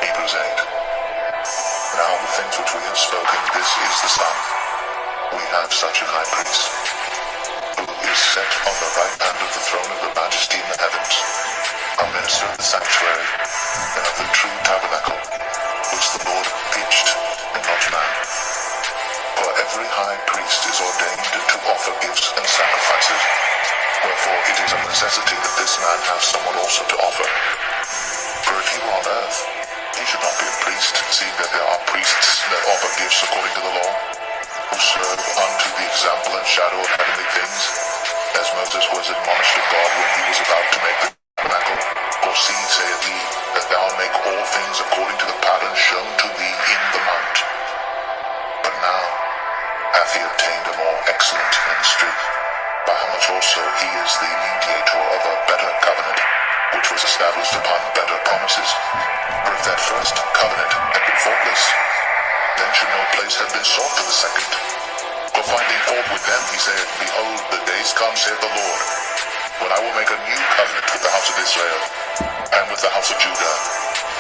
Hebrews 8. Now the things which we have spoken, this is the sum. We have such a high priest, who is set on the right hand of the throne of the majesty in the heavens, a minister of the sanctuary, and of the true tabernacle, which the Lord pitched, and not man. For every high priest is ordained to offer gifts and sacrifices, wherefore it is a necessity that this man have someone also to offer. For if he were on earth, he should not be a priest, seeing that there are priests that offer gifts according to the law, who serve unto the example and shadow of heavenly things, as Moses was admonished of God when he was about to make the tabernacle. For see, saith he, that thou make all things according to the pattern shown to thee in the mount. But now hath he obtained a more excellent ministry, by how much also he is the mediator of a better covenant, which was established upon better promises. For if that first covenant had been faultless, then should no place have been sought for the second. For finding fault with them, he saith, Behold, the days come, saith the Lord, when I will make a new covenant with the house of Israel, and with the house of Judah,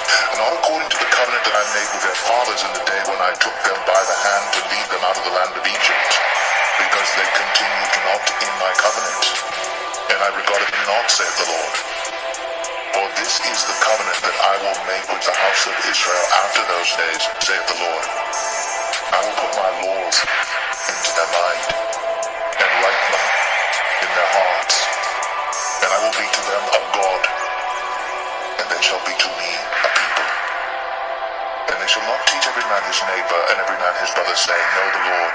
and not according to the covenant that I made with their fathers in the day when I took them by the hand to lead them out of the land of Egypt, because they continued not in my covenant, and I regarded them not, saith the Lord. For this is the covenant that I will make with the house of Israel after those days, saith the Lord. I will put my laws into their mind, and write them in their hearts, and I will be to them a God, and they shall be to me a people. And they shall not teach every man his neighbor, and every man his brother, saying, Know the Lord.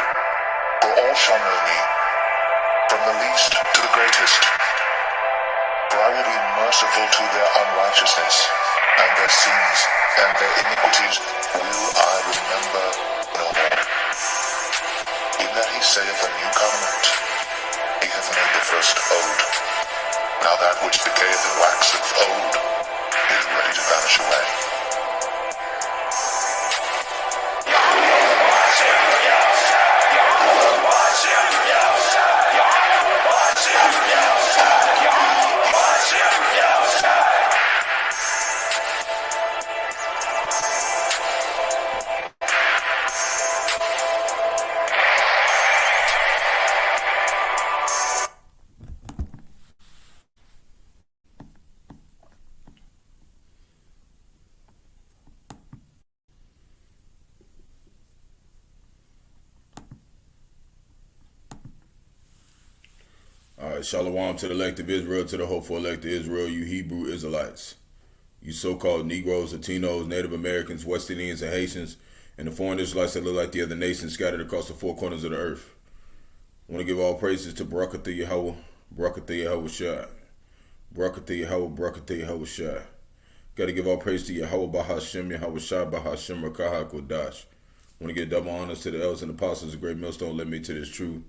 For all shall know me, from the least to the greatest. For I will be merciful to their unrighteousness, and their sins, and their iniquities will I remember no more. In that he saith a new covenant, he hath made the first old. Now that which decayeth and waxeth old is ready to vanish away. Shalom to the elect of Israel, to the hopeful elect of Israel, you Hebrew Israelites, you so-called Negroes, Latinos, Native Americans, West Indians, and Haitians, and the foreign Israelites that look like the other nations scattered across the four corners of the earth. I want to give all praises to Barak, Yahawah, Barak, Yahawashi, Barak, Yahawah, Barak, Yahawashi. Got to give all praise to Yahawah, Bahasham, Yahawashi, Bahasham, Qadash. I want to give double honors to the elders and apostles, the great millstone led me to this truth,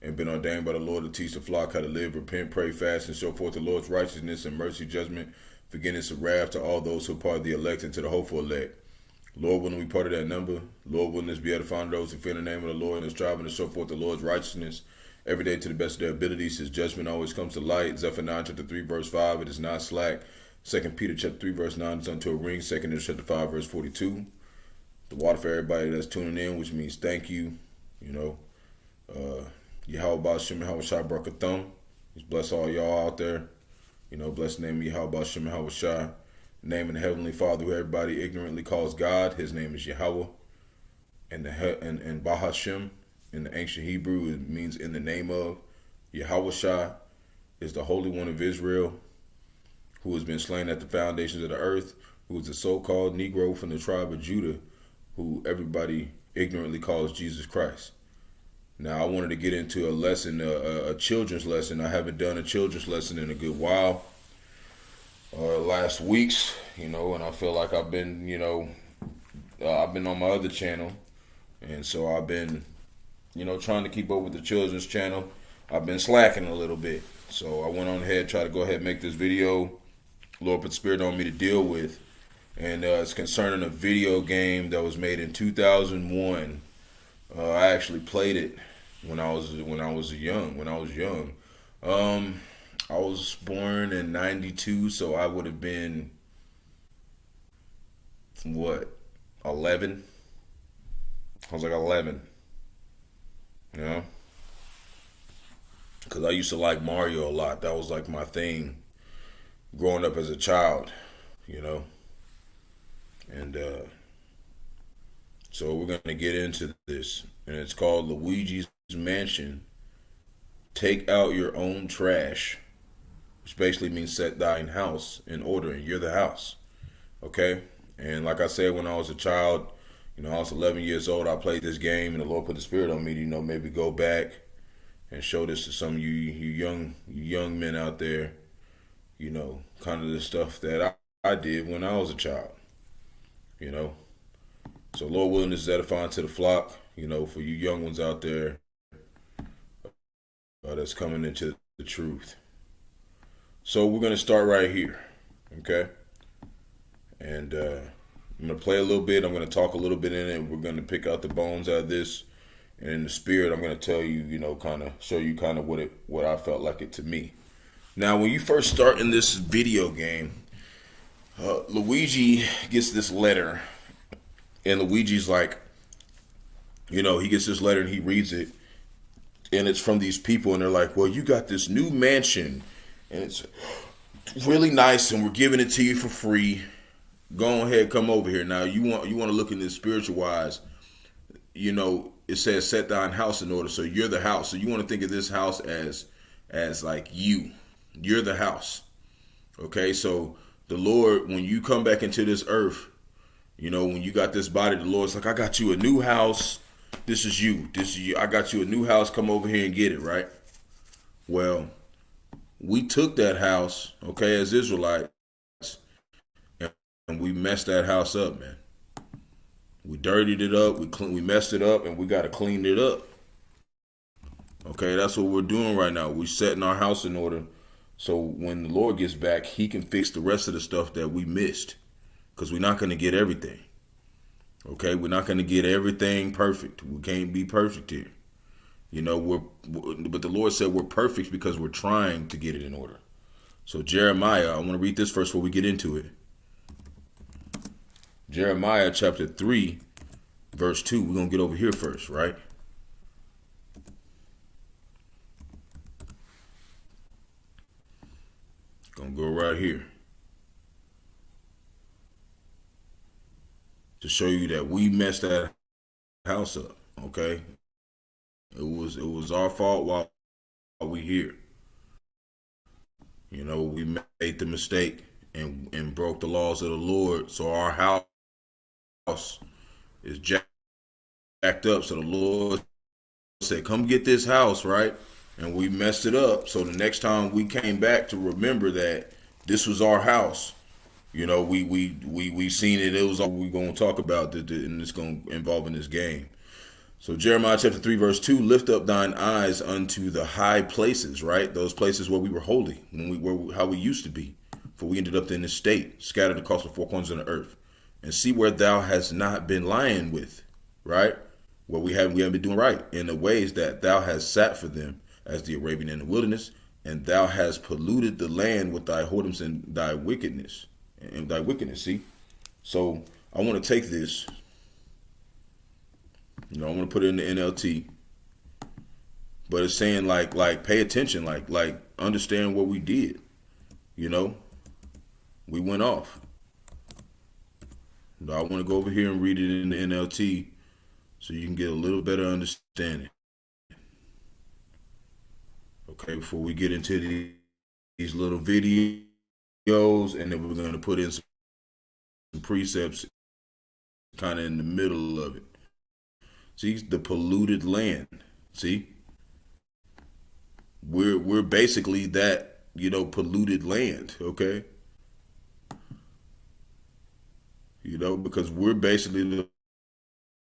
and been ordained by the Lord to teach the flock how to live, repent, pray, fast, and show forth the Lord's righteousness and mercy, judgment, forgiveness of wrath to all those who are part of the elect and to the hopeful elect. Lord, wouldn't we part of that number? Lord, wouldn't this be edifying to those who fear the name of the Lord and is striving to show forth the Lord's righteousness every day to the best of their abilities? His judgment always comes to light. Zephaniah chapter 3, verse 5, it is not slack. 2 Peter chapter 3, verse 9, it's unto a ring. 2 Peter chapter 5, verse 42. The water for everybody that's tuning in, which means thank you, Yahawah Bahasham, Yahawashi, Barak, Atham. He's bless all y'all out there. Bless the name of Yahawah Bahasham, Yahawashi. Name of the Heavenly Father, who everybody ignorantly calls God. His name is Yahawah. And Bahasham, in the ancient Hebrew, it means in the name of. Yahawashi is the Holy One of Israel, who has been slain at the foundations of the earth, who is a so-called Negro from the tribe of Judah, who everybody ignorantly calls Jesus Christ. Now, I wanted to get into a lesson, a children's lesson. I haven't done a children's lesson in a good while. Last weeks, and I feel like I've been, I've been on my other channel. And so I've been, trying to keep up with the children's channel. I've been slacking a little bit. So I went on ahead, try to go ahead and make this video. Lord put the spirit on me to deal with. And it's concerning a video game that was made in 2001. I actually played it when I was young. I I was born in 92, so I would have been, what, 11? I was like 11, you know? Because I used to like Mario a lot. That was like my thing growing up as a child, you know? And so we're going to get into this. And it's called Luigi's Mansion. Take out your own trash, which basically means set thine house in order, and you're the house. Okay? And like I said, when I was a child, I was 11 years old, I played this game, and the Lord put the spirit on me to, maybe go back and show this to some of you young men out there, kind of the stuff that I did when I was a child, So Lord willing, this is edifying to the flock, for you young ones out there that's coming into the truth. So we're going to start right here, okay? And I'm going to play a little bit. I'm going to talk a little bit in it. We're going to pick out the bones out of this. And in the spirit, I'm going to tell you, kind of show you kind of what I felt like it to me. Now, when you first start in this video game, Luigi gets this letter. And Luigi's like, he gets this letter and he reads it. And it's from these people. And they're like, well, you got this new mansion. And it's really nice. And we're giving it to you for free. Go ahead, come over here. Now, you want to look in this spiritual wise. It says set thine house in order. So you're the house. So you want to think of this house as like you. You're the house. Okay, so the Lord, when you come back into this earth, when you got this body, the Lord's like, I got you a new house. This is you. I got you a new house. Come over here and get it, right? Well, we took that house, okay, as Israelites, and we messed that house up, man. We dirtied it up. We messed it up, and we got to clean it up. Okay, that's what we're doing right now. We're setting our house in order so when the Lord gets back, he can fix the rest of the stuff that we missed. Because we're not going to get everything. Okay, we're not going to get everything perfect. We can't be perfect here. But the Lord said we're perfect because we're trying to get it in order. So Jeremiah, I want to read this first before we get into it. Jeremiah chapter 3, verse 2. We're going to get over here first, right? Going to go right here. To show you that we messed that house up, okay? It was our fault while we here. We made the mistake and broke the laws of the Lord. So our house is jacked up. So the Lord said, come get this house, right? And we messed it up. So the next time we came back to remember that this was our house, we seen it. It was all we going to talk about, and it's going to involve in this game. So Jeremiah chapter 3, verse 2, lift up thine eyes unto the high places, right? Those places where we were holy, when we were how we used to be. For we ended up in this state, scattered across the four corners of the earth. And see where thou hast not been lying with, right? Where we haven't been doing right, in the ways that thou hast sat for them, as the Arabian in the wilderness, and thou hast polluted the land with thy whoredoms and thy wickedness. See? So I want to take this, I want to put it in the NLT, but it's saying like pay attention, like understand what we did. We went off. I want to go over here and read it in the NLT so you can get a little better understanding. Okay, before we get into these little videos, and then we're going to put in some precepts kind of in the middle of it. See, the polluted land. See? We're basically that, polluted land, okay? Because we're basically the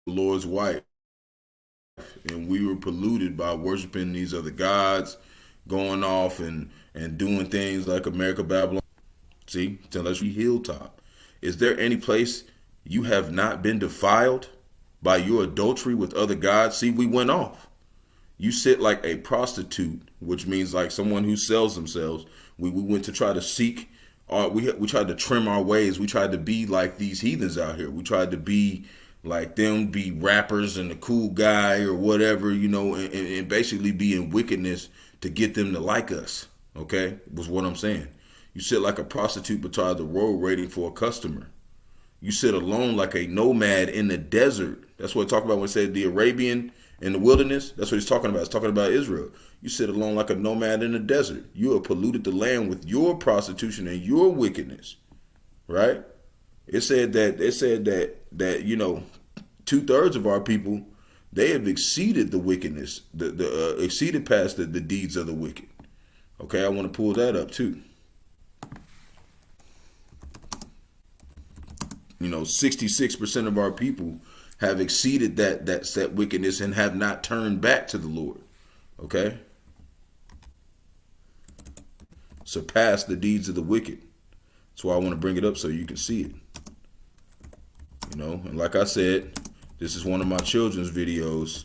Lord's wife. And we were polluted by worshiping these other gods, going off and doing things like America, Babylon. See, unless we hilltop. Is there any place you have not been defiled by your adultery with other gods? See, we went off. You sit like a prostitute, which means like someone who sells themselves. We went to try to seek. We tried to trim our ways. We tried to be like these heathens out here. We tried to be like them, be rappers and the cool guy or whatever, and basically be in wickedness to get them to like us. Okay, was what I'm saying. You sit like a prostitute beside the road waiting for a customer. You sit alone like a nomad in the desert. That's what I talk about when it said the Arabian in the wilderness. That's what he's talking about. It's talking about Israel. You sit alone like a nomad in the desert. You have polluted the land with your prostitution and your wickedness. Right? It said that 2/3 of our people, they have exceeded the wickedness, exceeded past the deeds of the wicked. Okay, I want to pull that up too. 66% of our people have exceeded that wickedness and have not turned back to the Lord. Okay? Surpass the deeds of the wicked. That's why I want to bring it up so you can see it. And like I said, this is one of my children's videos.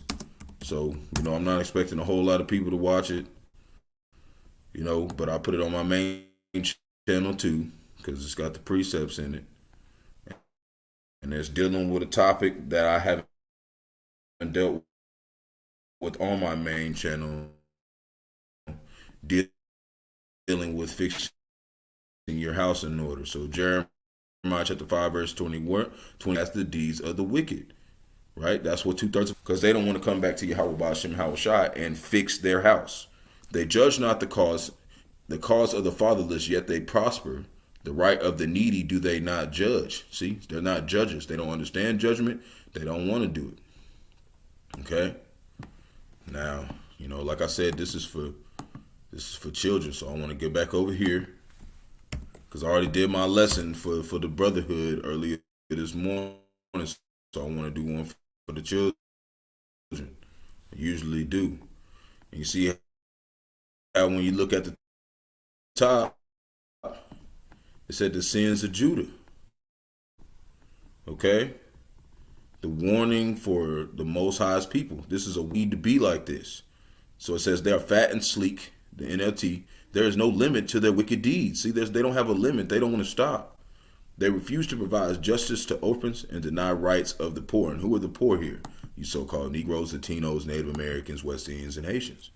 So, I'm not expecting a whole lot of people to watch it. But I put it on my main channel too, because it's got the precepts in it. And it's dealing with a topic that I haven't dealt with on my main channel, dealing with fixing your house in order. So Jeremiah chapter 5 verse 20, that's the deeds of the wicked, right? That's what 2/3, because they don't want to come back to Yahawah, Bahasham, Yahawashi and fix their house. They judge not the cause of the fatherless, yet they prosper. The right of the needy do they not judge. See, they're not judges. They don't understand judgment. They don't want to do it. Okay. Now, like I said, this is for children. So I want to get back over here because I already did my lesson for the brotherhood earlier this morning. So I want to do one for the children. I usually do. And you see how when you look at the top, it said the sins of Judah. Okay? The warning for the Most High's people. This is a need to be like this. So it says they are fat and sleek, the NLT. There is no limit to their wicked deeds. See, they don't have a limit. They don't want to stop. They refuse to provide justice to orphans and deny rights of the poor. And who are the poor here? You so-called Negroes, Latinos, Native Americans, West Indians, and Haitians.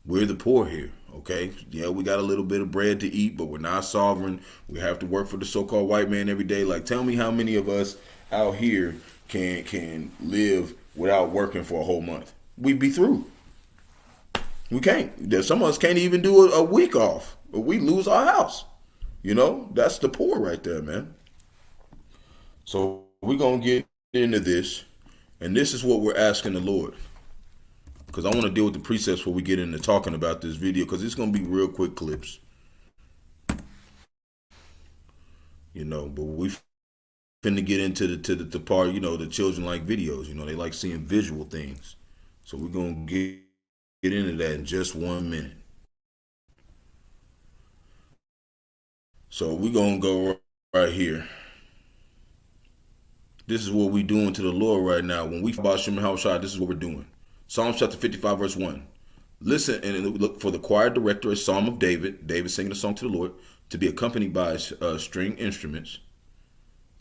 We're the poor here, okay? Yeah, we got a little bit of bread to eat, but we're not sovereign. We have to work for the so-called white man every day. Like, tell me how many of us out here can live without working for a whole month? We'd be through. We can't. Some of us can't even do a week off, or we lose our house. That's the poor right there, man. So we're going to get into this, and this is what we're asking the Lord. Because I want to deal with the precepts before we get into talking about this video, because it's going to be real quick clips. But we finna get into the part, the children like videos. They like seeing visual things. So we're going to get into that in just 1 minute. So we're going to go right here. This is what we're doing to the Lord right now. When we Bahasham Yahawashi, this is what we're doing. Psalms chapter 55 verse 1. Listen and look for the choir director, a psalm of David. David singing a song to the Lord, to be accompanied by string instruments.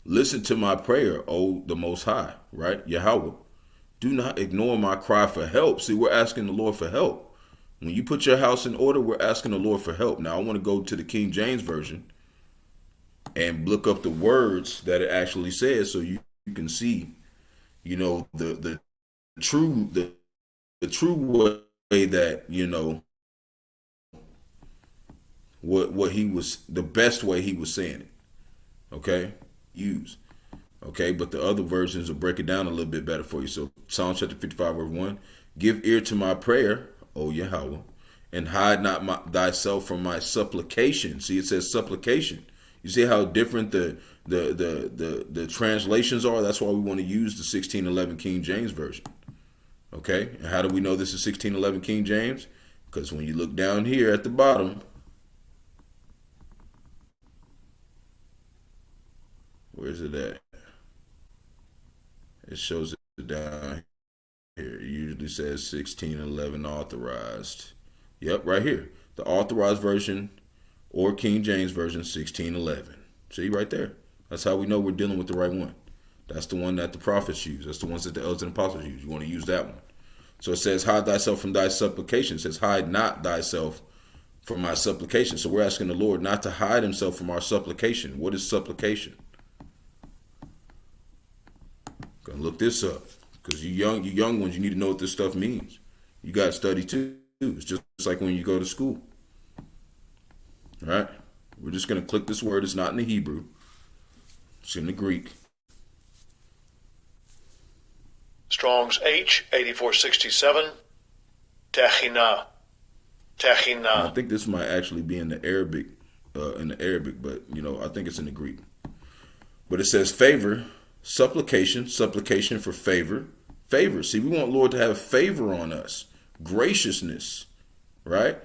Listen to my prayer, O the Most High, right? Yahawah. Do not ignore my cry for help. See, we're asking the Lord for help. When you put your house in order, we're asking the Lord for help. Now, I want to go to the King James Version and look up the words that it actually says, so you can see, the true way that, what he was, the best way he was saying it. Okay? Use. Okay, but the other versions will break it down a little bit better for you. So Psalm chapter 55 verse 1. Give ear to my prayer, O Yahawah, and hide not thyself from my supplication. See, it says supplication. You see how different the translations are? That's why we want to use the 1611 King James Version. Okay, and how do we know this is 1611 King James? Because when you look down here at the bottom, where's it at? It shows it down here. It usually says 1611 authorized. Yep, right here. The authorized version or King James version 1611. See right there. That's how we know we're dealing with the right one. That's the one that the prophets use. That's the ones that the elders and apostles use. You want to use that one. So it says, hide thyself from thy supplication. It says, hide not thyself from my supplication. So we're asking the Lord not to hide himself from our supplication. What is supplication? Gonna look this up. Because you young ones, you need to know what this stuff means. You got to study too. It's just like when you go to school. All right? We're just going to click this word. It's not in the Hebrew. It's in the Greek. Strong's H, 8467, Techina. I think this might actually be in the Arabic, but, I think it's in the Greek. But it says favor, supplication for favor. Favor. See, we want Lord to have favor on us. Graciousness, right?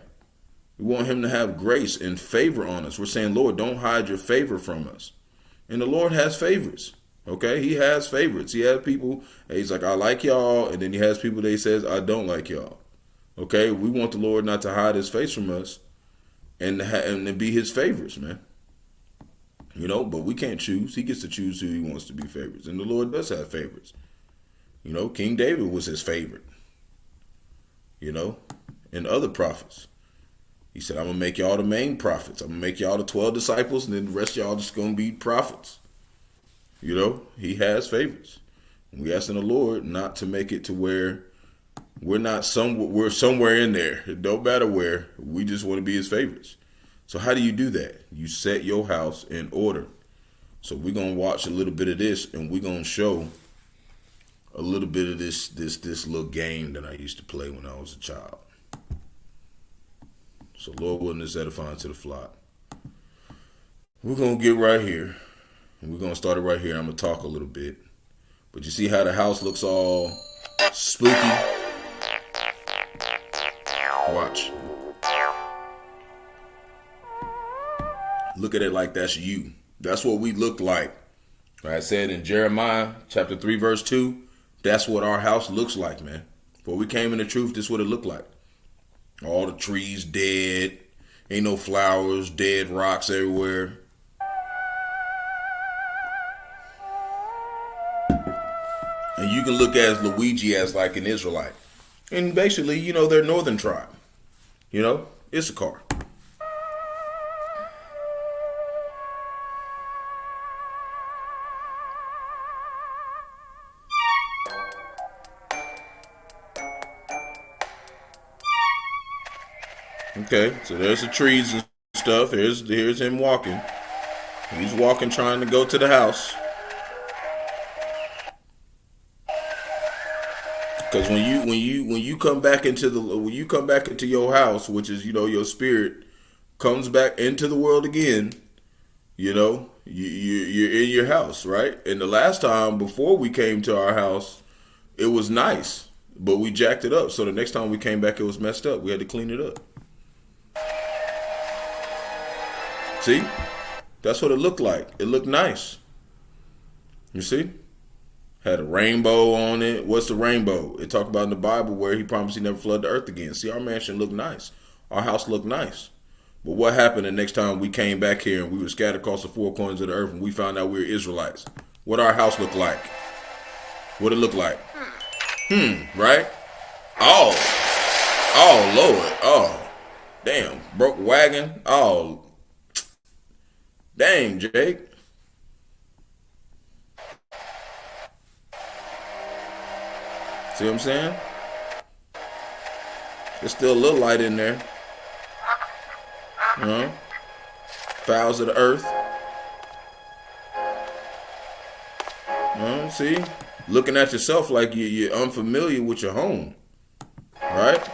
We want him to have grace and favor on us. We're saying, Lord, don't hide your favor from us. And the Lord has favorites. Okay, he has favorites. He has people, he's like, I like y'all. And then he has people that he says, I don't like y'all. Okay, we want the Lord not to hide his face from us and to be his favorites, man. But we can't choose. He gets to choose who he wants to be favorites. And the Lord does have favorites. King David was his favorite. And other prophets. He said, I'm going to make y'all the main prophets. I'm going to make y'all the 12 disciples, and then the rest of y'all just going to be prophets. He has favorites. And we asking the Lord not to make it to where we're somewhere in there. It don't matter where. We just want to be his favorites. So how do you do that? You set your house in order. So we're going to watch a little bit of this, and we're going to show a little bit of this little game that I used to play when I was a child. So Lord willing, is edifying to the flock. We're going to get right here. And we're going to start it right here. I'm going to talk a little bit. But you see how the house looks all spooky? Watch. Look at it like that's you. That's what we look like. I said in Jeremiah chapter 3 verse 2, that's what our house looks like, man. Before we came in the truth, this is what it looked like. All the trees dead. Ain't no flowers, dead rocks everywhere. And you can look at Luigi as like an Israelite. And basically, they're northern tribe. Issachar. Okay, so there's the trees and stuff. Here's him walking. He's walking, trying to go to the house. Because when you come back into your house, which is your spirit comes back into the world again, you're in your house, right? And the last time before we came to our house, it was nice, but we jacked it up. So the next time we came back, it was messed up. We had to clean it up. See, that's what it looked like. It looked nice. You see? Had a rainbow on it. What's the rainbow? It talked about in the Bible where he promised he never flood the earth again. See, our mansion looked nice. Our house looked nice. But what happened the next time we came back here and we were scattered across the four corners of the earth and we found out we were Israelites? What our house looked like? What it looked like? Right? Oh, Lord. Oh, damn. Broke wagon. Oh, dang, Jake. See what I'm saying? There's still a little light in there. Fowls of the earth. See? Looking at yourself like you're unfamiliar with your home. Right?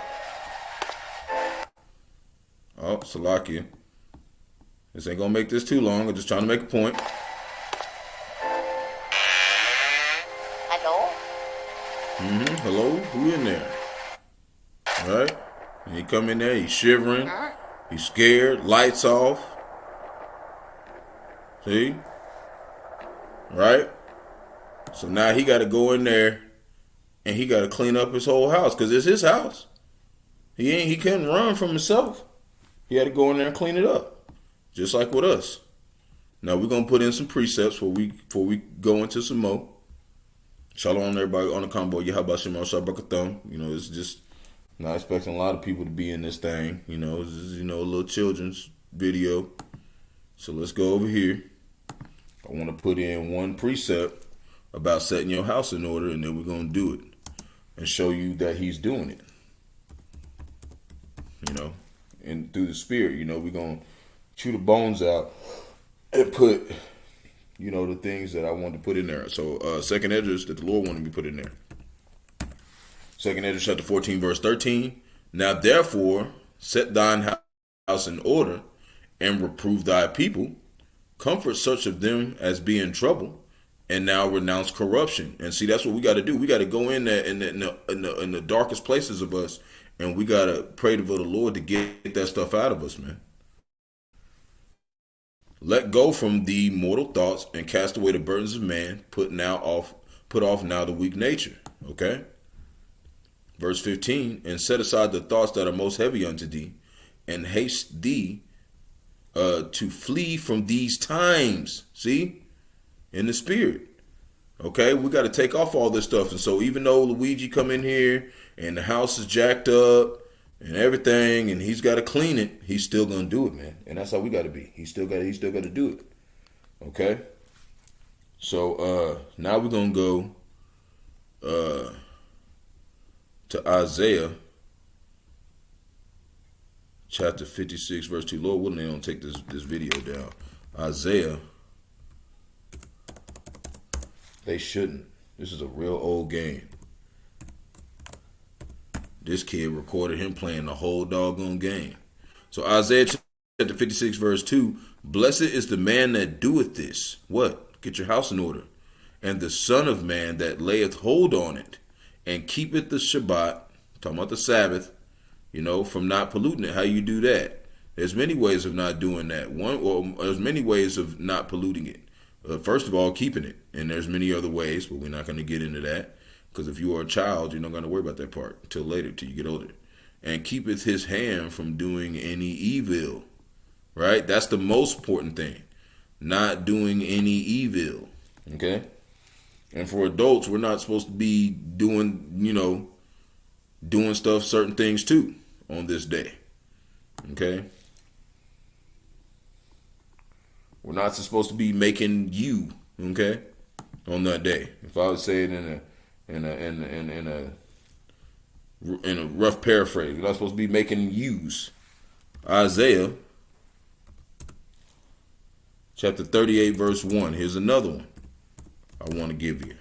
Oh, Salakia. This ain't gonna make this too long. I'm just trying to make a point. Hello? Hello? Who in there? All right? And he come in there, he's shivering. He's scared. Lights off. See? Right? So now he got to go in there and he got to clean up his whole house because it's his house. He couldn't run from himself. He had to go in there and clean it up, just like with us. Now we're gonna put in some precepts before we go into some more. Shalom everybody on the combo. Bahasham, Atham. It's just not expecting a lot of people to be in this thing. It's just, a little children's video. So let's go over here. I want to put in one precept about setting your house in order, and then we're gonna do it and show you that he's doing it. And through the spirit, we're gonna chew the bones out and put, the things that I wanted to put in there. So, second Esdras that the Lord wanted me to put in there. Second Esdras chapter 14, verse 13. Now, therefore, set thine house in order and reprove thy people. Comfort such of them as be in trouble, and now renounce corruption. And see, that's what we got to do. We got to go in there in the darkest places of us, and we got to pray to the Lord to get that stuff out of us, man. Let go from the mortal thoughts and cast away the burdens of man. Put off now the weak nature. Okay. Verse 15, and set aside the thoughts that are most heavy unto thee, and haste thee to flee from these times. See, in the spirit. Okay, we got to take off all this stuff. And so even though Luigi come in here and the house is jacked up and everything, and he's got to clean it, he's still gonna do it, man. And that's how we got to be. He still got to do it. Okay. So now we're gonna go to Isaiah chapter 56, verse 2. Lord willing, they don't take this video down. Isaiah. They shouldn't. This is a real old game. This kid recorded him playing the whole doggone game. So Isaiah chapter 56, verse 2. Blessed is the man that doeth this. What? Get your house in order. And the son of man that layeth hold on it, and keepeth the Shabbat, talking about the Sabbath, from not polluting it. How you do that? There's many ways of not doing that. There's many ways of not polluting it. First of all, keeping it. And there's many other ways, but we're not going to get into that. Because if you are a child, you're not going to worry about that part until later, till you get older. And keepeth his hand from doing any evil. Right? That's the most important thing. Not doing any evil. Okay? And for adults, we're not supposed to be doing, doing stuff, certain things too, on this day. Okay? We're not supposed to be making you, okay, on that day. If I would say it in a rough paraphrase, we're not supposed to be making yous. Isaiah chapter 38, verse 1. Here's another one I want to give you.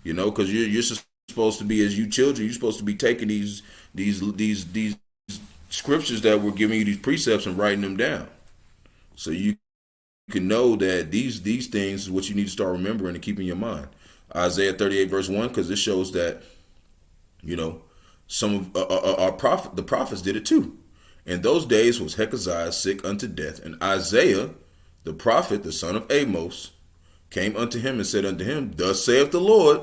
Because you're supposed to be, as you children, you're supposed to be taking these scriptures that we're giving you, these precepts, and writing them down, so you can know that these things is what you need to start remembering and keep in your mind. Isaiah 38, verse 1, because it shows that, some of the prophets did it too. In those days was Hezekiah sick unto death, and Isaiah, the prophet, the son of Amos, came unto him and said unto him, Thus saith the Lord,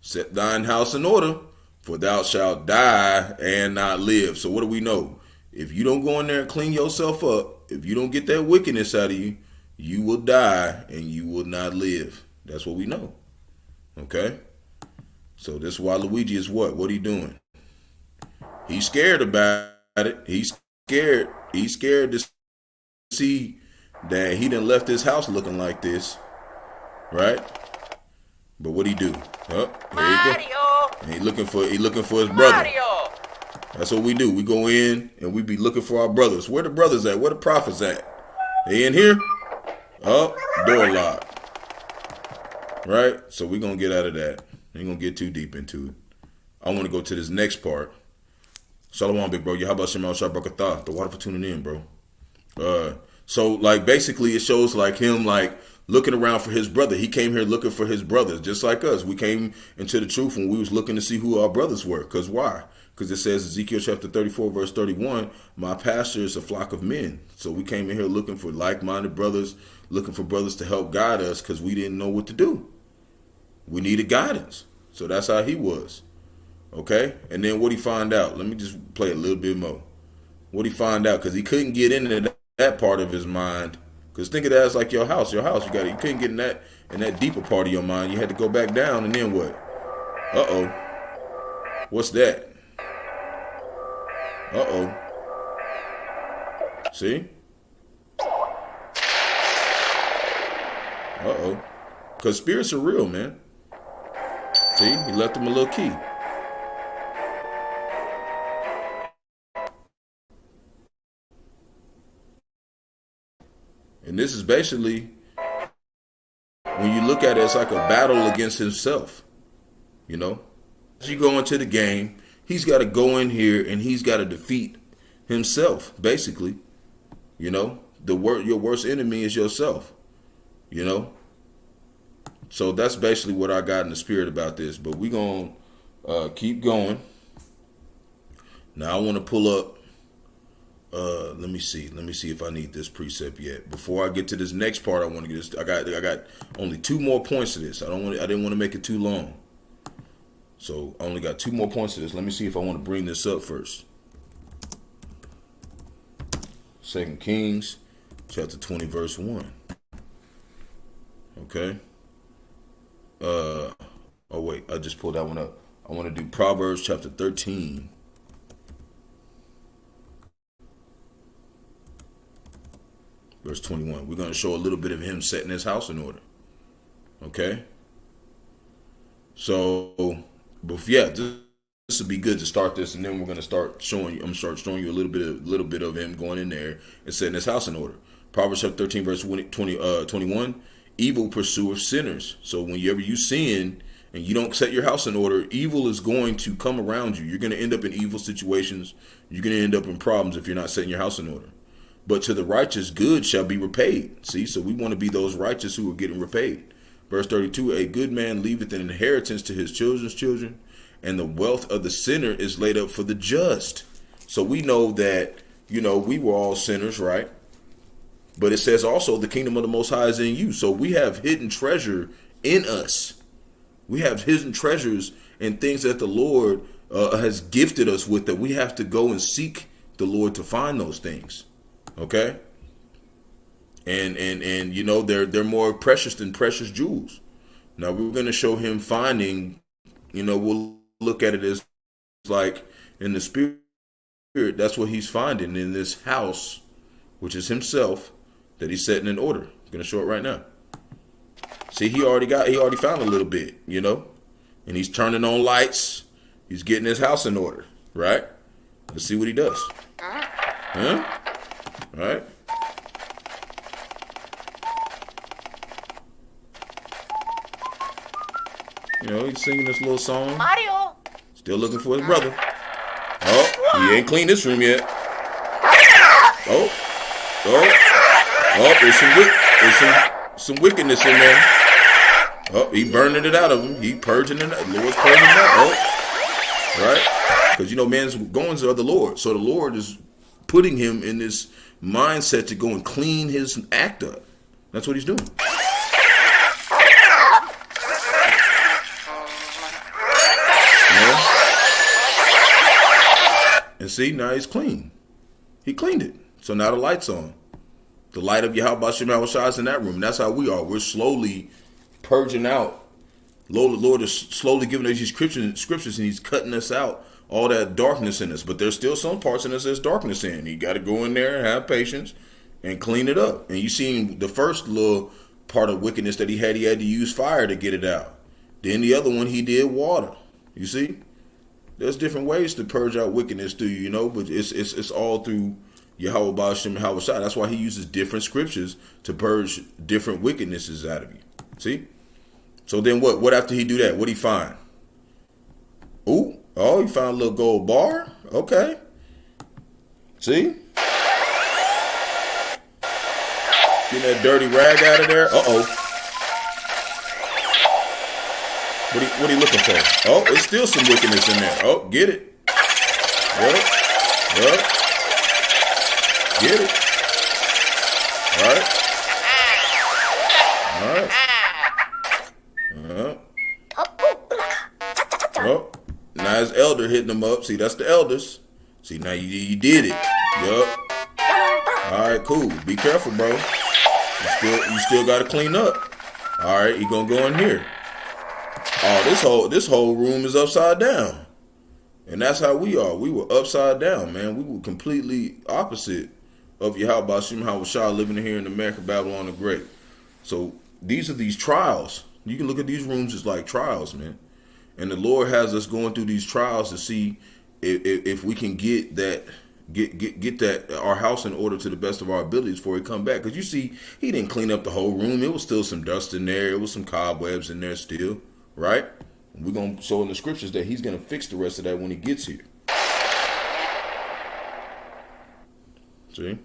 set thine house in order, for thou shalt die and not live. So what do we know? If you don't go in there and clean yourself up, if you don't get that wickedness out of you, you will die and you will not live. That's what we know. Okay? So this is why Luigi is what? What he doing? He's scared about it. He's scared. He's scared to see that he done left his house looking like this. Right? But what he do? Oh, there you go. And he looking for his brother. Mario. That's what we do. We go in and we be looking for our brothers. Where the brothers at? Where the prophets at? They in here? Oh, door locked. Right? So we're going to get out of that. Ain't going to get too deep into it. I want to go to this next part. Shalom, big bro. Yahawashi, Barak, the water for tuning in, bro. So, basically, it shows, him, looking around for his brother. He came here looking for his brothers, just like us. We came into the truth when we was looking to see who our brothers were. Because why? Because it says, Ezekiel chapter 34, verse 31, my pasture is a flock of men. So we came in here looking for like-minded brothers, looking for brothers to help guide us because we didn't know what to do. We needed guidance. So that's how he was. Okay? And then what he find out? Let me just play a little bit more. What he find out? Because he couldn't get into that part of his mind. Because think of that as like your house. Your house, you couldn't get in that deeper part of your mind. You had to go back down, and then what? Uh-oh. What's that? Uh-oh. See? Uh-oh. Because spirits are real, man. See? He left him a little key. And this is basically, when you look at it, it's like a battle against himself. You know? As you go into the game, he's got to go in here and he's got to defeat himself, basically. You know? Your worst enemy is yourself. You know? So that's basically what I got in the spirit about this. But we're going to keep going. Now I want to pull up. Let me see if I need this precept yet. Before I get to this next part, I want to get this. I got only 2 more points to this. I didn't want to make it too long. So I only got 2 more points to this. Let me see if I want to bring this up first. 2 Kings chapter 20 verse 1. Okay. Oh wait, I just pulled that one up. I want to do Proverbs chapter 13. Verse 21. We're going to show a little bit of him setting his house in order. Okay? So, but yeah, this would be good to start this, and then we're going to start showing you. I'm start showing you a little bit of him going in there and setting his house in order. Proverbs chapter 13, verse 21. Evil pursueth sinners. So whenever you sin and you don't set your house in order, evil is going to come around you. You're going to end up in evil situations. You're going to end up in problems if you're not setting your house in order. But to the righteous, good shall be repaid. See, so we want to be those righteous who are getting repaid. Verse 32, a good man leaveth an inheritance to his children's children, and the wealth of the sinner is laid up for the just. So we know that, we were all sinners, right? But it says also the kingdom of the Most High is in you. So we have hidden treasure in us. We have hidden treasures and things that the Lord has gifted us with, that we have to go and seek the Lord to find those things. Okay? And they're more precious than precious jewels. Now we're going to show him finding, we'll look at it as like in the spirit, that's what he's finding in this house, which is himself, that he's setting in order. I'm going to show it right now. See, he already found a little bit, and he's turning on lights. He's getting his house in order, right? Let's see what he does. Huh? All right. He's singing this little song. Mario. Still looking for his brother. Oh, he ain't cleaned this room yet. Oh, there's some wickedness in there. Oh, he burning it out of him. He purging it out. Lord's purging it out. Oh, right? Because, man's goings are the Lord. So the Lord is putting him in this mindset to go and clean his act up. That's what he's doing. And see, now he's clean. He cleaned it. So now the light's on. The light of Yahawashi is in that room. And that's how we are. We're slowly purging out. The Lord is slowly giving us these scriptures, and he's cutting us out all that darkness in us. But there's still some parts in us there's darkness in. You got to go in there and have patience and clean it up. And you seen the first little part of wickedness that he had to use fire to get it out. Then the other one, he did water. You see? There's different ways to purge out wickedness through you, but it's all through Yahawah, Bahasham, Yahawashi. That's why he uses different scriptures to purge different wickednesses out of you. See? So then what? What after he do that? What'd he find? Ooh. Oh, he found a little gold bar? Okay. See? Getting that dirty rag out of there. Uh-oh. What are you looking for? Oh, there's still some wickedness in there. Oh, get it. What? Get it. All right. Oh, now his hitting them up. See, that's the elders. See, now you did it. Yup. All right, cool. Be careful, bro. You still got to clean up. All right, you gonna go in here. Oh, this whole room is upside down, and that's how we are. We were upside down, man. We were completely opposite of Yahawashi living here in America, Babylon the Great. So these are these trials. You can look at these rooms as like trials, man. And the Lord has us going through these trials to see if we can get that our house in order to the best of our abilities before he come back. Because you see, he didn't clean up the whole room. It was still some dust in there. It was some cobwebs in there still, right? And we're going to show in the scriptures that he's going to fix the rest of that when he gets here. See?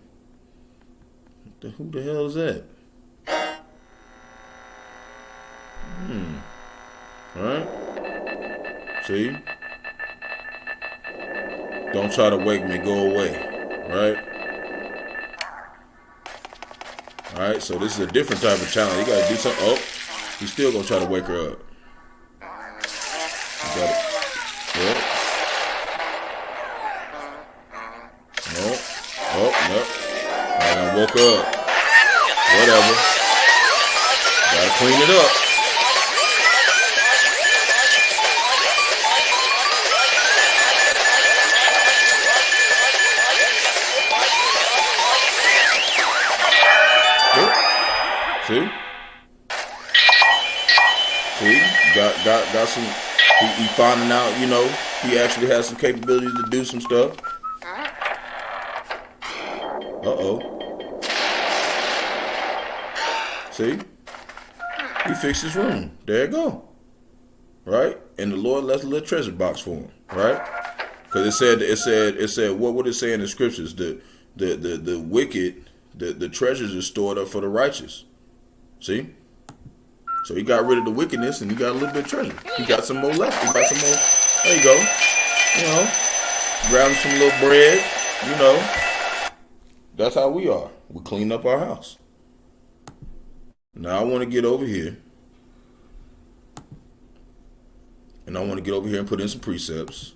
Who the hell is that? Right? See? Don't try to wake me, go away. Right? Alright, so this is a different type of challenge. You gotta do something. Oh, he's still gonna try to wake her up. You got it. Yep. No. Oh, no. I woke her up. Whatever. Gotta clean it up. See, got some. He finding out, he actually has some capabilities to do some stuff. See, he fixed his room. There you go. Right, and the Lord left a little treasure box for him. Right, because it said. What would it say in the scriptures? The wicked, the treasures are stored up for the righteous. See? So he got rid of the wickedness and he got a little bit of treasure. He got some more left. He got some more. There you go. Grab him some little bread. That's how we are. We clean up our house. Now I want to get over here. And I want to get over here and put in some precepts.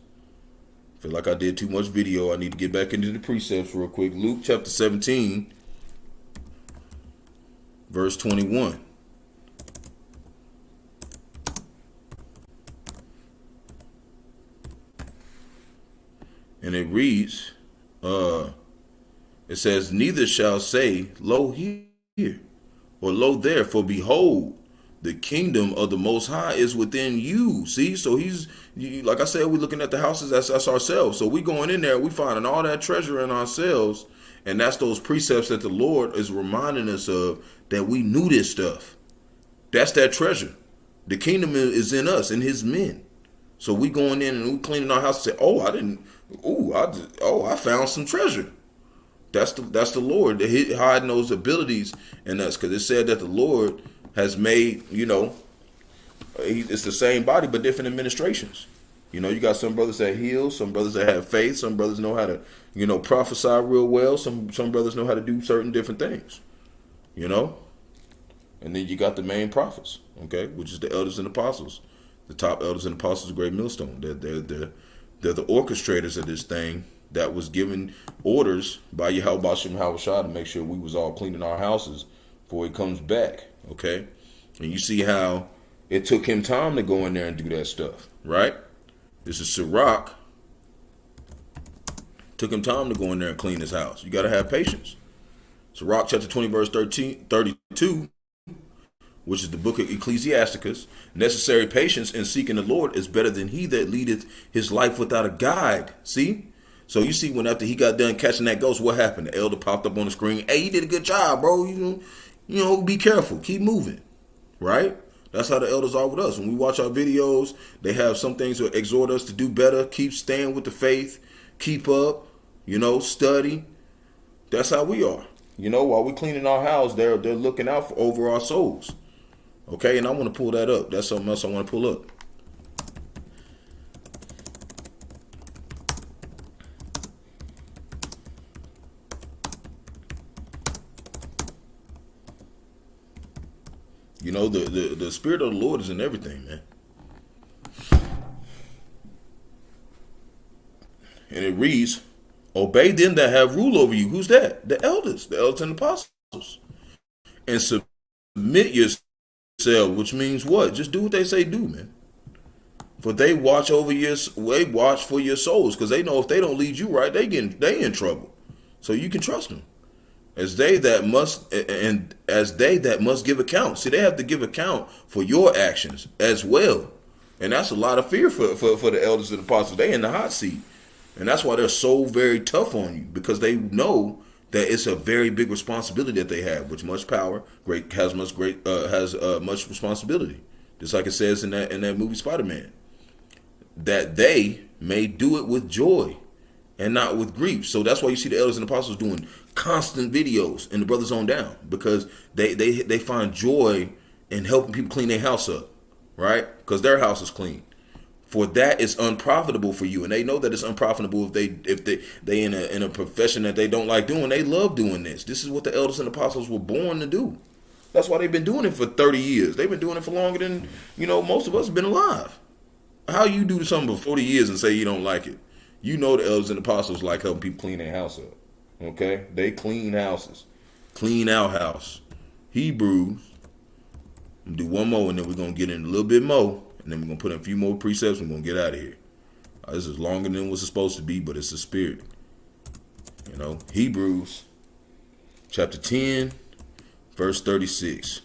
Feel like I did too much video. I need to get back into the precepts real quick. Luke chapter 17. Verse 21. And it reads, it says, neither shall say, lo here, or lo there, for behold, the kingdom of the Most High is within you. See, so like I said, we're looking at the houses, that's ourselves. So we going in there, we finding all that treasure in ourselves. And that's those precepts that the Lord is reminding us of, that we knew this stuff. That's that treasure. The kingdom is in us, in his men. So we going in and we cleaning our house and say, I found some treasure. That's the Lord hiding those abilities in us. Because it said that the Lord has made, it's the same body, but different administrations. You got some brothers that heal, some brothers that have faith, some brothers know how to, prophesy real well. Some brothers know how to do certain different things, And then you got the main prophets, okay, which is the elders and apostles. The top elders and apostles of Great Millstone. They're the orchestrators of this thing that was given orders by Yahawashi to make sure we was all cleaning our houses before he comes back, okay? And you see how it took him time to go in there and do that stuff, right? This is Sirach. Took him time to go in there and clean his house. You got to have patience. Sirach chapter 20, verse 32, which is the book of Ecclesiasticus. Necessary patience in seeking the Lord is better than he that leadeth his life without a guide. See? So you see, when after he got done catching that ghost, what happened? The elder popped up on the screen. Hey, you did a good job, bro. Be careful. Keep moving. Right? That's how the elders are with us. When we watch our videos, they have some things that exhort us to do better. Keep staying with the faith. Keep up. Study. That's how we are. While we're cleaning our house, they're looking out over our souls. Okay, and I want to pull that up. That's something else I want to pull up. The Spirit of the Lord is in everything, man. And it reads, obey them that have rule over you. Who's that? The elders and apostles. And submit yourself, which means what? Just do what they say do, man. For they watch for your souls, because they know if they don't lead you right, they in trouble. So you can trust them. As they that must give account. See, they have to give account for your actions as well. And that's a lot of fear for the elders and apostles. They in the hot seat. And that's why they're so very tough on you, because they know that it's a very big responsibility that they have, which much power has much responsibility. Just like it says in that movie Spider-Man, that they may do it with joy and not with grief. So that's why you see the elders and apostles doing constant videos and the brothers on down, because they find joy in helping people clean their house up, right? Because their house is clean. For that is unprofitable for you, and they know that it's unprofitable if they in a profession that they don't like doing. They love doing this. This is what the elders and apostles were born to do. That's why they've been doing it for 30 years. They've been doing it for longer than most of us have been alive. How you do something for 40 years and say you don't like it? You know the elders and apostles like helping people clean their house up. Okay, they clean houses, clean our house. Hebrews. I'm gonna do one more, and then we're gonna get in a little bit more. And then we're going to put in a few more precepts and we're going to get out of here. This is longer than what's supposed to be, but it's the spirit. Hebrews chapter 10, verse 36.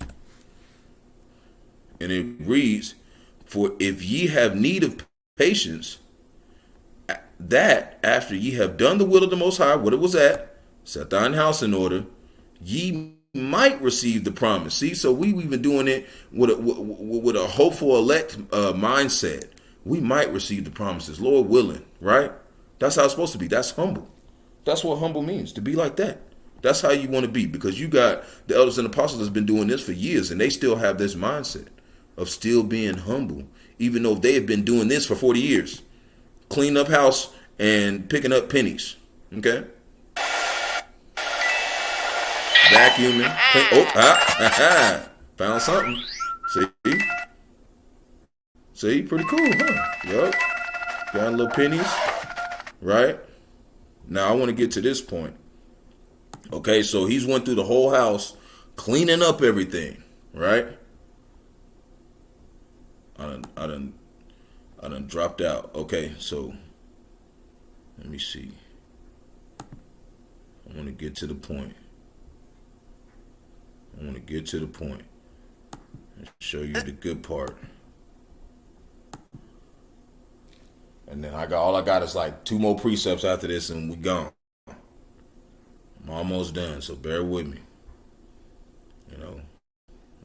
And it reads, for if ye have need of patience, that after ye have done the will of the Most High, what it was at, set thine house in order, ye might receive the promise. See, so we've been doing it with a hopeful elect mindset. We might receive the promises, Lord willing, right? That's how it's supposed to be. That's humble. That's what humble means, to be like that. That's how you want to be, because you got the elders and apostles that's been doing this for years, and they still have this mindset of still being humble, even though they have been doing this for 40 years. Cleaning up house and picking up pennies. Okay? Vacuuming. Found something. See, pretty cool, huh? Yup. Got little pennies, right? Now I want to get to this point. Okay, so he's went through the whole house, cleaning up everything, right? I done dropped out. Okay, so let me see. I want to get to the point. And show you the good part. And then all I got is like 2 more precepts after this and we gone. I'm almost done, so bear with me.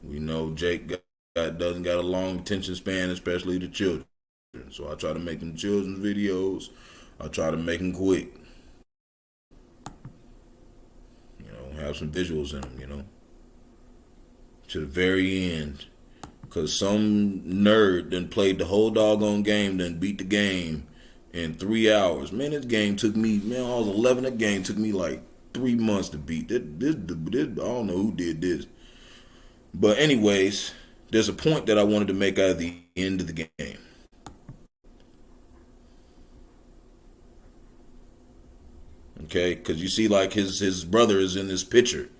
We know Jake doesn't got a long attention span, especially the children. So I try to make them children's videos. I try to make them quick. Have some visuals in them, to the very end. Because some nerd done played the whole doggone game, done beat the game in 3 hours. Man, this game took me, I was 11, that game took me like 3 months to beat. This, I don't know who did this. But anyways, there's a point that I wanted to make out of the end of the game. Okay, because you see like his brother is in this picture.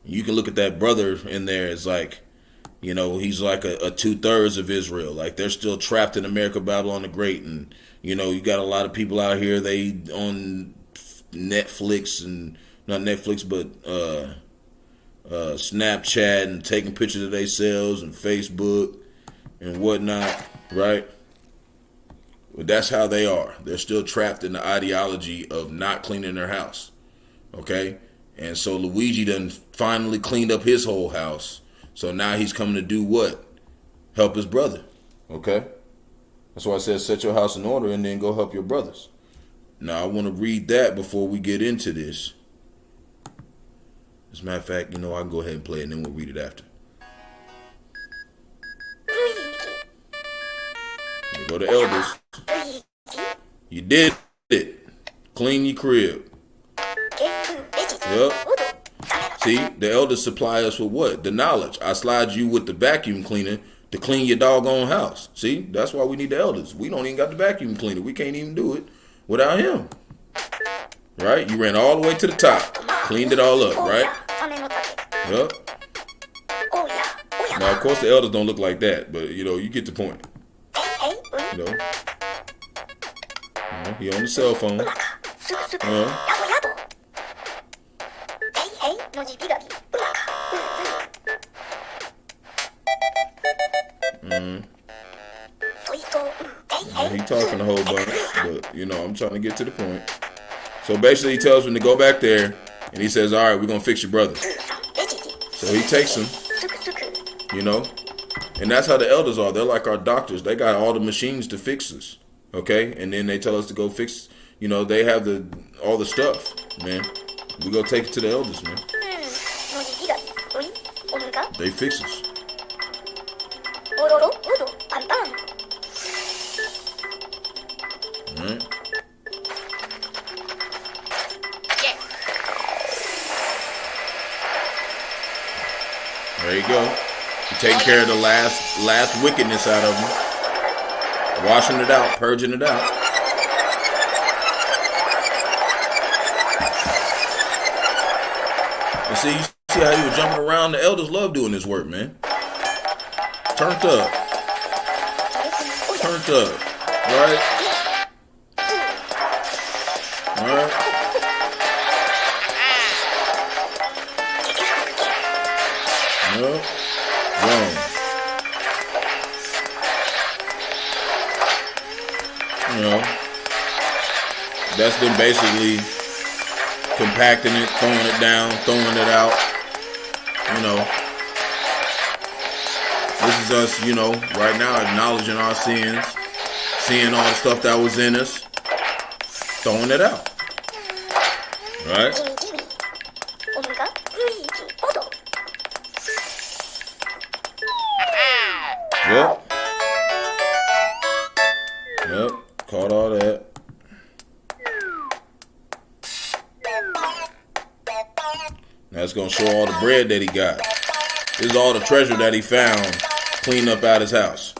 You can look at that brother in there as like, he's like a 2/3 of Israel. Like they're still trapped in America, Babylon the Great. And, you got a lot of people out here, they on Netflix and not Netflix, but Snapchat and taking pictures of themselves and Facebook and whatnot, right? But that's how they are. They're still trapped in the ideology of not cleaning their house. Okay? And so Luigi done finally cleaned up his whole house. So now he's coming to do what? Help his brother. Okay? That's why I said set your house in order and then go help your brothers. Now I want to read that before we get into this. As a matter of fact, I can go ahead and play it and then we'll read it after. Here go the elders. You did it. Clean your crib. Yep. See, the elders supply us with what? The knowledge. I slide you with the vacuum cleaner to clean your doggone house. See, that's why we need the elders. We don't even got the vacuum cleaner. We can't even do it without him. right? You ran all the way to the top, cleaned it all up, right? Yup. Now, of course, the elders don't look like that, but you get the point. He on the cell phone. He talking a whole bunch, but I'm trying to get to the point. So basically, he tells him to go back there, and he says, "All right, we're gonna fix your brother." So he takes him, and that's how the elders are. They're like our doctors. They got all the machines to fix us, okay? And then they tell us to go fix. They have all the stuff, man. We go take it to the elders, man. They fix us. Alright. There you go. You're taking care of the last wickedness out of them. Washing it out, purging it out. And see how you were jumping around? The elders love doing this work, man. Turned up. Right? Alright. Yep. Wrong. That's them basically compacting it, throwing it down, throwing it out. This is us, right now acknowledging our sins, seeing all the stuff that was in us, throwing it out. Right? Yep. Caught all that. Now it's going to show all the bread that he got. This is all the treasure that he found cleaned up out his house.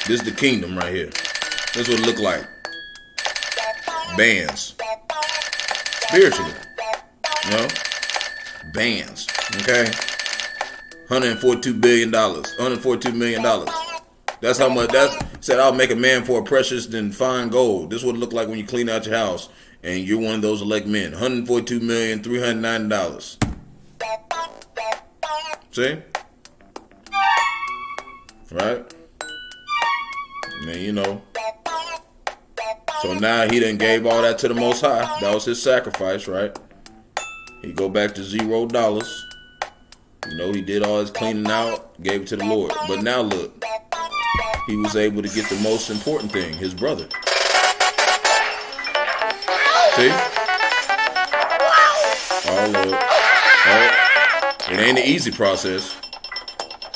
This is the kingdom right here. This is what it look like. Bands. Spiritually. Bands. Okay? $142 billion. $142 million. That's how much. Said I'll make a man for a precious than fine gold. This is what it look like when you clean out your house and you're one of those elect men. $142,390. See? Right? And so now he done gave all that to the Most High. That was his sacrifice, right? He go back to $0. He did all his cleaning out, gave it to the Lord. But now look, he was able to get the most important thing, his brother. See? All up. It ain't an easy process.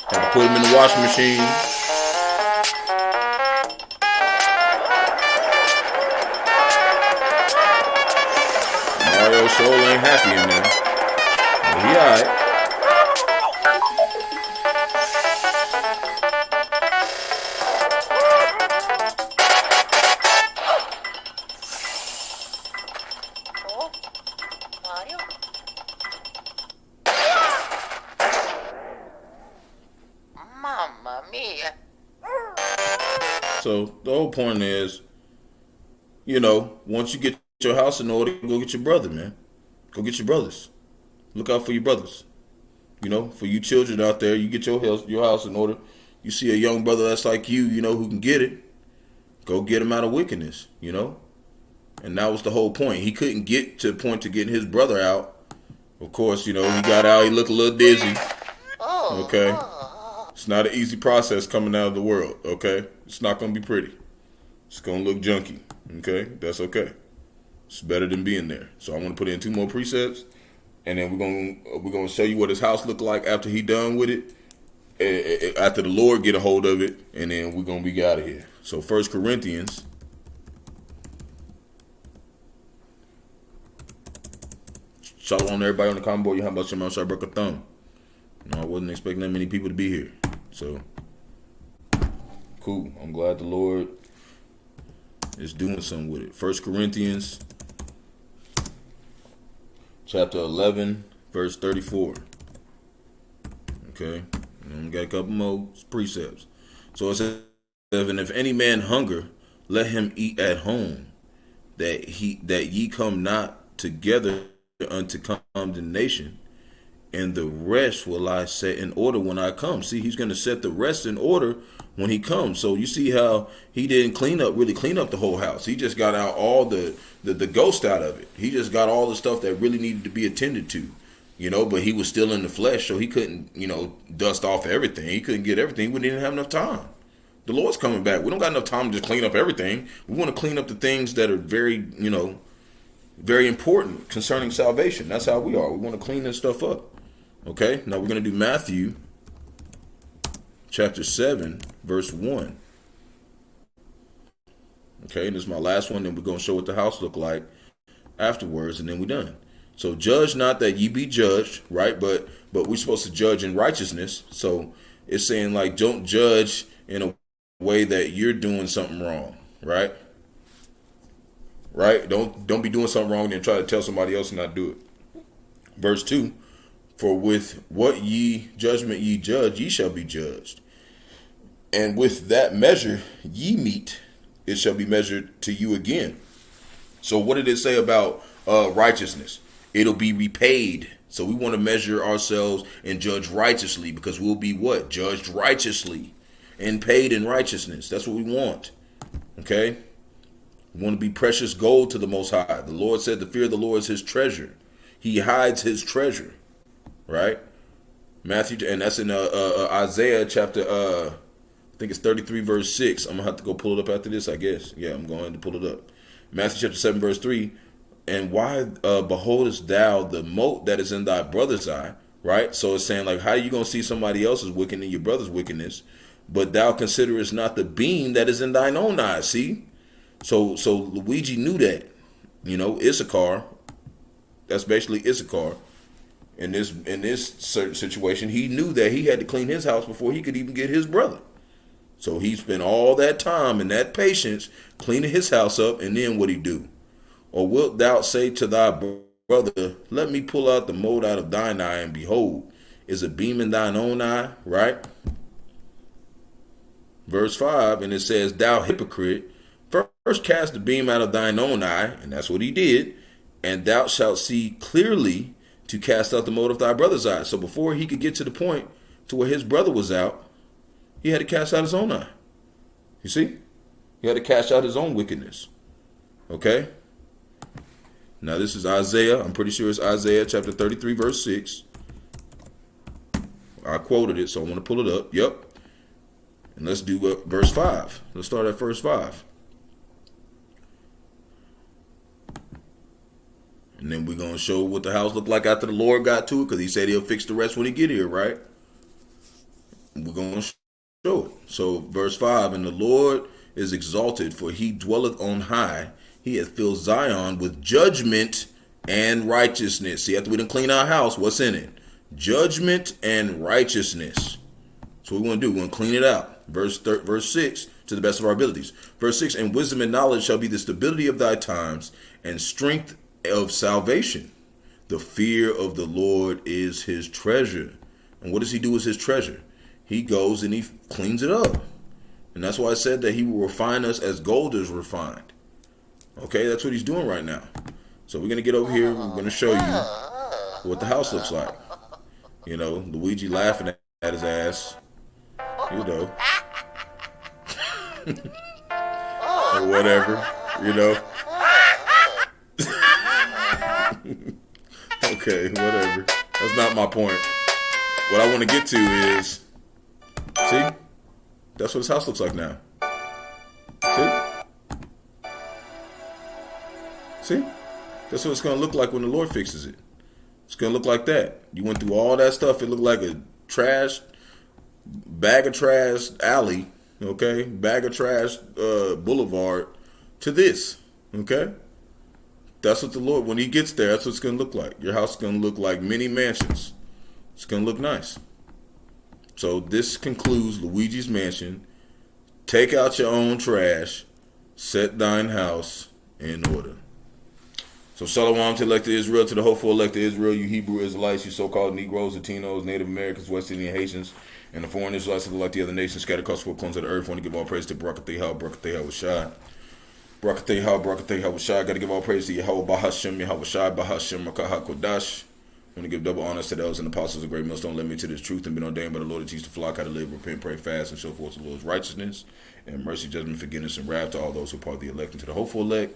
Had to put him in the washing machine. Mario Soul ain't happy in there. But he alright. So the whole point is, once you get your house in order, go get your brother, man. Go get your brothers. Look out for your brothers. For you children out there, you get your house in order. You see a young brother that's like you, who can get it. Go get him out of wickedness, And that was the whole point. He couldn't get to the point to getting his brother out. Of course, he got out. He looked a little dizzy. Okay. It's not an easy process coming out of the world, okay? It's not going to be pretty. It's going to look junky, okay? That's okay. It's better than being there. So I'm going to put in 2 more precepts, and then we're going to show you what his house looked like after he done with it, after the Lord get a hold of it, and then we're going to be out of here. So 1 Corinthians. Shalom to everybody on the comment board. Yahawashi, Barak, Atham. I wasn't expecting that many people to be here. So, cool. I'm glad the Lord is doing something with it. 1 Corinthians chapter 11, verse 34. Okay, and we got a couple more precepts. So it says, and if any man hunger, let him eat at home, that ye come not together unto condemnation, and the rest will I set in order when I come. See, he's going to set the rest in order when he comes. So you see how he didn't really clean up the whole house. He just got out all the ghost out of it. He just got all the stuff that really needed to be attended to, but he was still in the flesh, so he couldn't, dust off everything. He couldn't get everything. We didn't have enough time. The Lord's coming back. We don't got enough time to just clean up everything. We want to clean up the things that are very, very important concerning salvation. That's how we are. We want to clean this stuff up. Okay, now we're going to do Matthew chapter 7, verse 1. Okay, and this is my last one. Then we're going to show what the house look like afterwards, and then we're done. So judge not that ye be judged, right? But we're supposed to judge in righteousness. So it's saying, like, don't judge in a way that you're doing something wrong, right? Right? Don't be doing something wrong and then try to tell somebody else and not do it. Verse 2. For with what judgment ye judge, ye shall be judged. And with that measure ye meet, it shall be measured to you again. So what did it say about righteousness? It'll be repaid. So we want to measure ourselves and judge righteously, because we'll be what? Judged righteously and paid in righteousness. That's what we want. Okay? We want to be precious gold to the Most High. The Lord said the fear of the Lord is his treasure. He hides his treasure. Right? Matthew, and that's in Isaiah chapter, I think it's 33 verse 6. I'm going to have to go pull it up after this, I guess. Yeah, I'm going to pull it up. Matthew chapter 7 verse 3. And why beholdest thou the mote that is in thy brother's eye? Right? So it's saying, like, how are you going to see somebody else's wickedness, your brother's wickedness, but thou considerest not the beam that is in thine own eye? See? So Luigi knew that. Issachar, that's basically Issachar. In this certain situation, he knew that he had to clean his house before he could even get his brother. So he spent all that time and that patience cleaning his house up, and then what he do? Or wilt thou say to thy brother, let me pull out the mote out of thine eye, and behold, is a beam in thine own eye? Right? Verse 5, and it says, thou hypocrite, first cast the beam out of thine own eye, and that's what he did, and thou shalt see clearly to cast out the mote of thy brother's eye. So before he could get to the point to where his brother was out, he had to cast out his own eye. You see? He had to cast out his own wickedness. Okay? Now this is Isaiah. I'm pretty sure it's Isaiah chapter 33 verse 6. I quoted it, so I want to pull it up. Yep. And let's do verse 5. Let's start at verse 5. And then we're going to show what the house looked like after the Lord got to it, because he said he'll fix the rest when he get here, right? We're going to show it. So verse 5, and the Lord is exalted, for he dwelleth on high. He hath filled Zion with judgment and righteousness. See, after we done clean our house, what's in it? Judgment and righteousness. So what we want to do, we're going to clean it out. Verse 6, to the best of our abilities. Verse 6, and wisdom and knowledge shall be the stability of thy times, and strength of salvation. The fear of the Lord is his treasure. And what does he do with his treasure? He goes and he cleans it up. And that's why I said that he will refine us as gold is refined. Okay, that's what he's doing right now. So we're going to get over here. We're going to show you what the house looks like. Luigi laughing at his ass. Or whatever. Okay, whatever. That's not my point. What I want to get to is, see? That's what his house looks like now. See? That's what it's going to look like when the Lord fixes it. It's going to look like that. You went through all that stuff. It looked like a bag of trash alley, okay? Bag of trash boulevard to this, okay? That's what the Lord, when he gets there, that's what it's going to look like. Your house is going to look like many mansions. It's going to look nice. So this concludes Luigi's Mansion. Take out your own trash. Set thine house in order. So shalom to elected Israel, to the hopeful elected Israel, you Hebrew Israelites, you so-called Negroes, Latinos, Native Americans, West Indian Haitians, and the foreign Israelites that like the other nations scattered across the four corners of the earth. I want to give all praise to Barak, Yahawashi. Barak, Yahawashi. Got to give all praise to Yahawah, Bahasham, Yahawashi, Bahasham, Qadash. I want to give double honors to the elders and apostles of great millstone. Led me to this truth and been ordained by the Lord to teach the flock how to live, repent, pray, fast, and show forth the Lord's righteousness and mercy, judgment, forgiveness, and wrath to all those who are part of the elect and to the hopeful elect.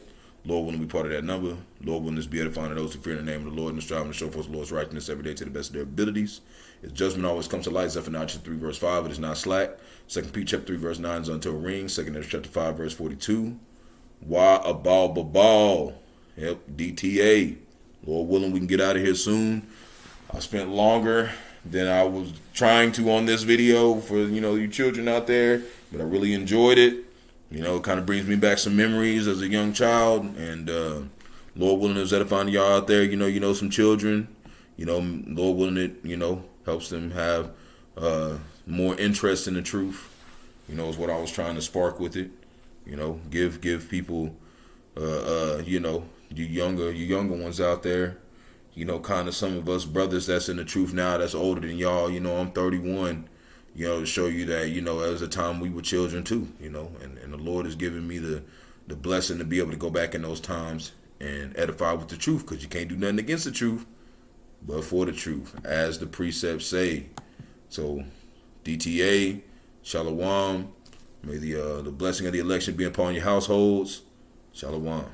Lord willing, be part of that number. Lord willing, this be edifying to those who fear the name of the Lord and striving to show forth the Lord's righteousness every day to the best of their abilities. His judgment always comes to light. Zephaniah chapter 3 verse 5, it is not slack. 2 Peter chapter 3 verse 9 is unto a ring. 2 Ezra chapter 5 verse 42. Why a ball? Yep, DTA. Lord willing, we can get out of here soon. I spent longer than I was trying to on this video for, you children out there, but I really enjoyed it. It kind of brings me back some memories as a young child, and Lord willing, is edifying y'all out there. Some children, Lord willing, it, helps them have more interest in the truth. Is what I was trying to spark with it. Give people, you younger ones out there, kind of some of us brothers that's in the truth now, that's older than y'all. I'm 31. To show you that, as a time we were children too, and the Lord has given me the blessing to be able to go back in those times and edify with the truth, because you can't do nothing against the truth, but for the truth, as the precepts say. So, DTA, Shalom, may the blessing of the election be upon your households. Shalom.